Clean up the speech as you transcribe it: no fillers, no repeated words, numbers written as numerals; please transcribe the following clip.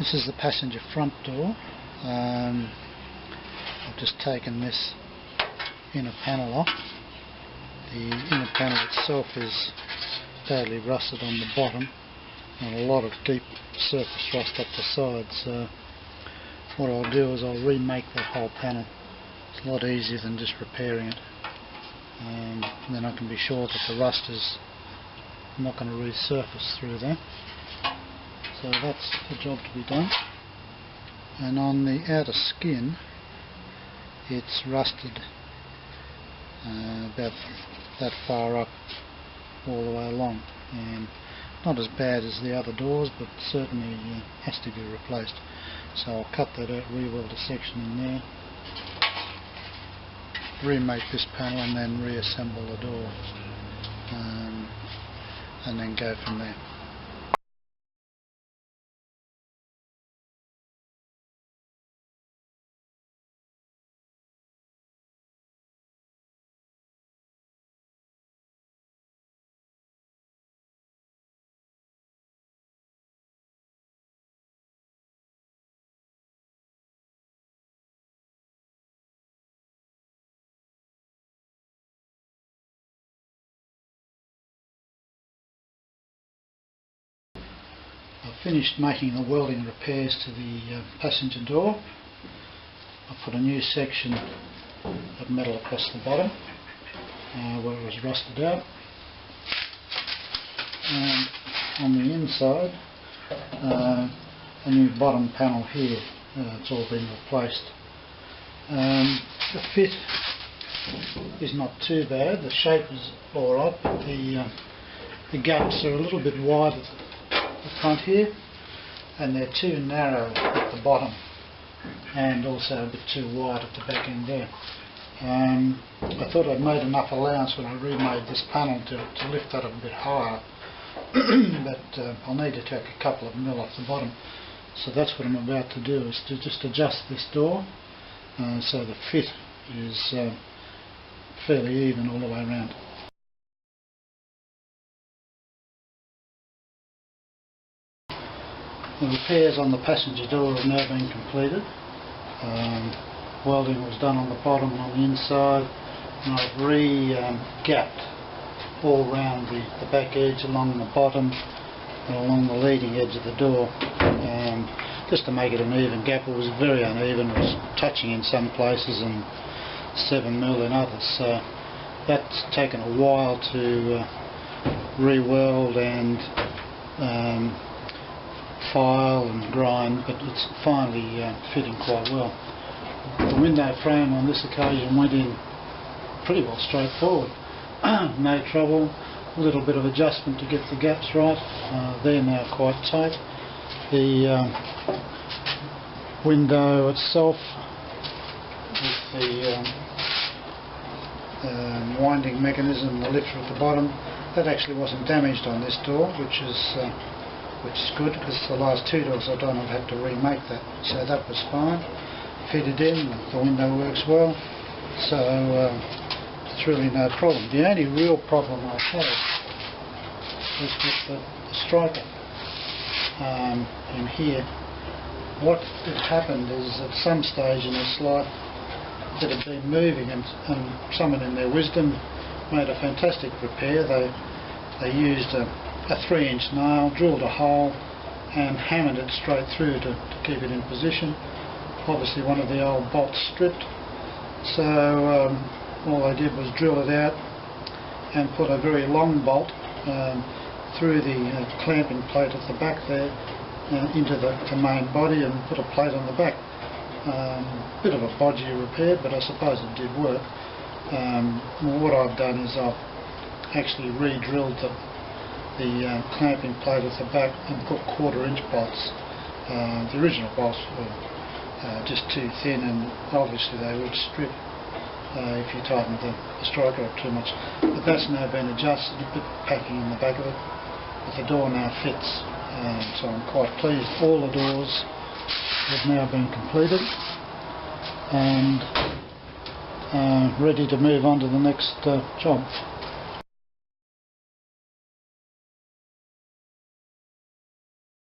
This is the passenger front door. I've just taken this inner panel off. The inner panel itself is badly rusted on the bottom and a lot of deep surface rust up the side, so what I'll do is I'll remake that whole panel. It's a lot easier than just repairing it. Then I can be sure that the rust is not going to resurface through there. So that's the job to be done. And on the outer skin, it's rusted about that far up all the way along, and not as bad as the other doors, but certainly has to be replaced. So I'll cut that out, re-weld a section in there, remake this panel, and then reassemble the door, and then go from there. I've finished making the welding repairs to the passenger door. I put a new section of metal across the bottom where it was rusted out, and on the inside a new bottom panel here. It's all been replaced. The fit is not too bad, the shape is alright, but the gaps are a little bit wide at the front here, and they're too narrow at the bottom and also a bit too wide at the back end there. I thought I'd made enough allowance when I remade this panel to lift that a bit higher, but I'll need to take a couple of mil off the bottom. So that's what I'm about to do, is to just adjust this door so the fit is fairly even all the way around. The repairs on the passenger door have now been completed. Welding was done on the bottom and on the inside, and I've re-gapped all round the back edge, along the bottom and along the leading edge of the door, just to make it an even gap. It was very uneven, it was touching in some places and 7 mil in others, so that's taken a while to re-weld and file and grind, but it's finally fitting quite well. The window frame on this occasion went in pretty well straightforward. No trouble, a little bit of adjustment to get the gaps right. They're now quite tight. The window itself with the winding mechanism, the lifter at the bottom, that actually wasn't damaged on this door, which is good, because the last two doors I've done I've had to remake that, so that was fine. Fitted in, the window works well, so it's really no problem. The only real problem I had was with the striker in here. What had happened is at some stage in this life it had been moving, and someone in their wisdom made a fantastic repair. They used a 3-inch nail, drilled a hole and hammered it straight through to keep it in position. Obviously one of the old bolts stripped, so all I did was drill it out and put a very long bolt through the clamping plate at the back there into the main body, and put a plate on the back. Bit of a bodgy repair, but I suppose it did work. What I've done is I've actually re-drilled the clamping plate at the back and put 1/4-inch bolts. The original bolts were just too thin, and obviously they would strip if you tightened the striker up too much. But that's now been adjusted, a bit packing in the back of it, but the door now fits, so I'm quite pleased. All the doors have now been completed and ready to move on to the next job.